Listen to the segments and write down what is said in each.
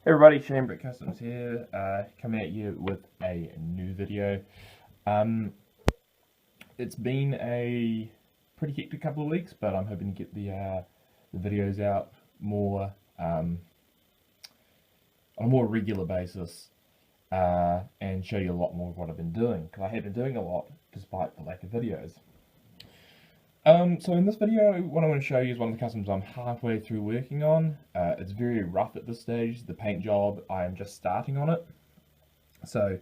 Everybody, Chamber Customs here, coming at you with a new video. It's been a pretty hectic couple of weeks, but I'm hoping to get the videos out more on a more regular basis and show you a lot more of what I've been doing, because I have been doing a lot despite the lack of videos. So in this video, what I want to show you is one of the customs I'm halfway through working on. It's very rough at this stage. The paint job, I am just starting on it. So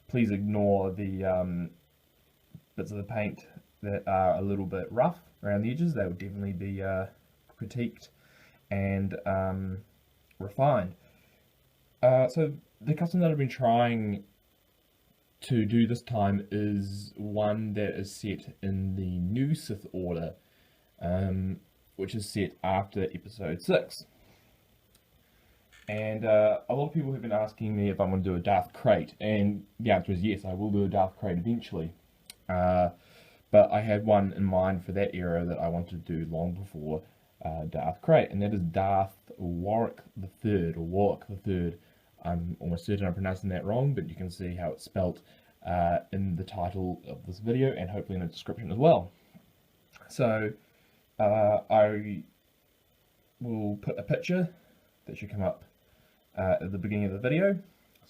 please ignore the bits of the paint that are a little bit rough around the edges. They will definitely be critiqued and refined. So the custom that I've been trying to do this time is one that is set in the new Sith Order, which is set after episode 6. And a lot of people have been asking me if I'm going to do a Darth crate, and the answer is yes, I will do a Darth crate eventually. But I had one in mind for that era that I wanted to do long before Darth crate, and that is Darth Wyyrlok III, or Wyyrlok III. I'm almost certain I'm pronouncing that wrong, but you can see how it's spelt in the title of this video and hopefully in the description as well. So I will put a picture that should come up at the beginning of the video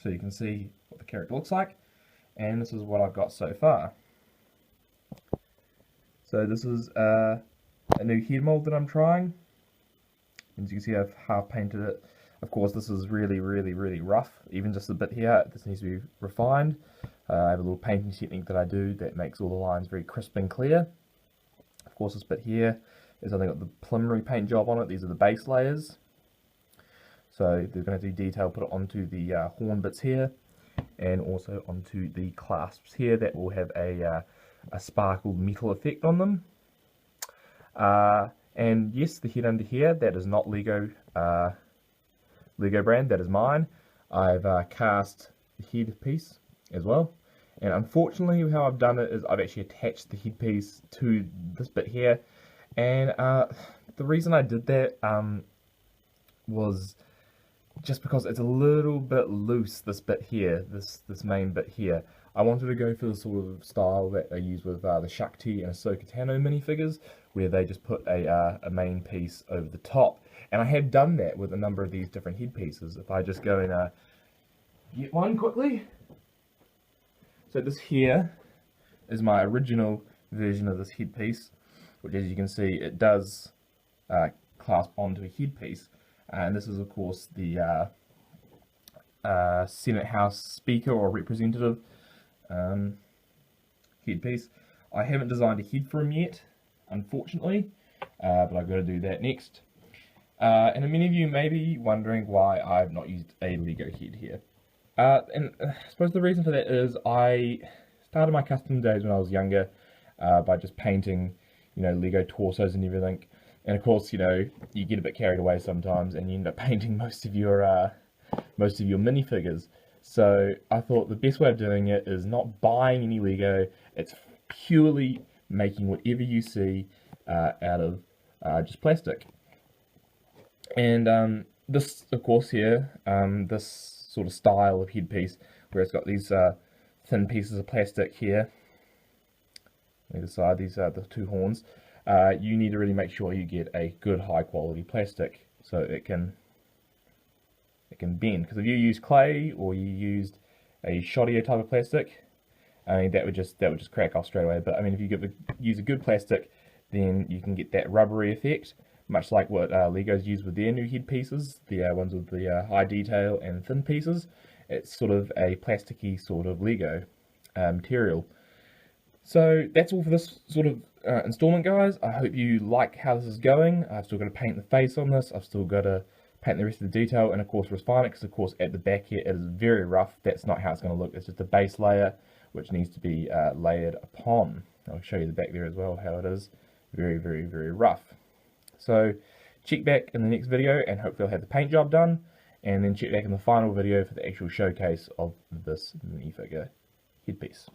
so you can see what the character looks like, and this is what I've got so far. So this is a new head mold that I'm trying. As you can see, I've half painted it. Of course, this is really rough. Even just a bit here, this needs to be refined. I have a little painting technique that I do that makes all the lines very crisp and clear. Of course, this bit here is only got the preliminary paint job on it. These are the base layers. So they're going to do detail, put it onto the horn bits here, and also onto the clasps here that will have a sparkled metal effect on them. And yes, the head under here, that is not Lego brand, that is mine. I've cast the head piece as well, and unfortunately how I've done it is I've actually attached the head piece to this bit here, and the reason I did that was just because it's a little bit loose, this bit here, this main bit here. I wanted to go for the sort of style that they use with the Shakti and Ahsoka Tano minifigures, where they just put a main piece over the top. And I had done that with a number of these different head pieces. If I just go and get one quickly. So this here is my original version of this head piece, which, as you can see, it does clasp onto a head piece. And this is, of course, the Senate House Speaker or Representative head piece. I haven't designed a head for him yet, unfortunately, but I've got to do that next. And many of you may be wondering why I've not used a Lego head here. And I suppose the reason for that is I started my custom days when I was younger by just painting, Lego torsos and everything. And of course, you get a bit carried away sometimes, and you end up painting most of your minifigures. So I thought the best way of doing it is not buying any Lego. It's purely making whatever you see out of just plastic. And this, of course, here, this sort of style of headpiece, where it's got these thin pieces of plastic here, either side, these are the two horns. You need to really make sure you get a good high quality plastic so it can bend. Because if you use clay or you used a shoddier type of plastic, I mean that would just crack off straight away. But I mean, if you use a good plastic, then you can get that rubbery effect, much like what Legos use with their new head pieces, the ones with the high detail and thin pieces. It's sort of a plasticky sort of Lego material. So that's all for this sort of installment, guys. I hope you like how this is going. I've still got to paint the face on this. I've still got to paint the rest of the detail and of course refine it, because of course at the back here it is very rough. That's not how it's going to look. It's just a base layer which needs to be layered upon. I'll show you the back there as well, how it is very rough. So check back in the next video and hopefully I'll have the paint job done, and then check back in the final video for the actual showcase of this minifigure headpiece.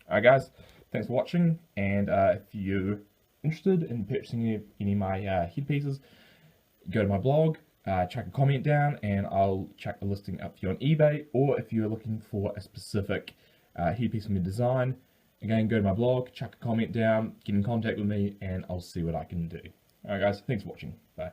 Alright guys, thanks for watching, and if you're interested in purchasing any of my head pieces, go to my blog. chuck a comment down and I'll chuck a listing up for you on eBay, or if you're looking for a specific headpiece from your design, again, go to my blog, chuck a comment down, get in contact with me, and I'll see what I can do. Alright guys, thanks for watching. Bye.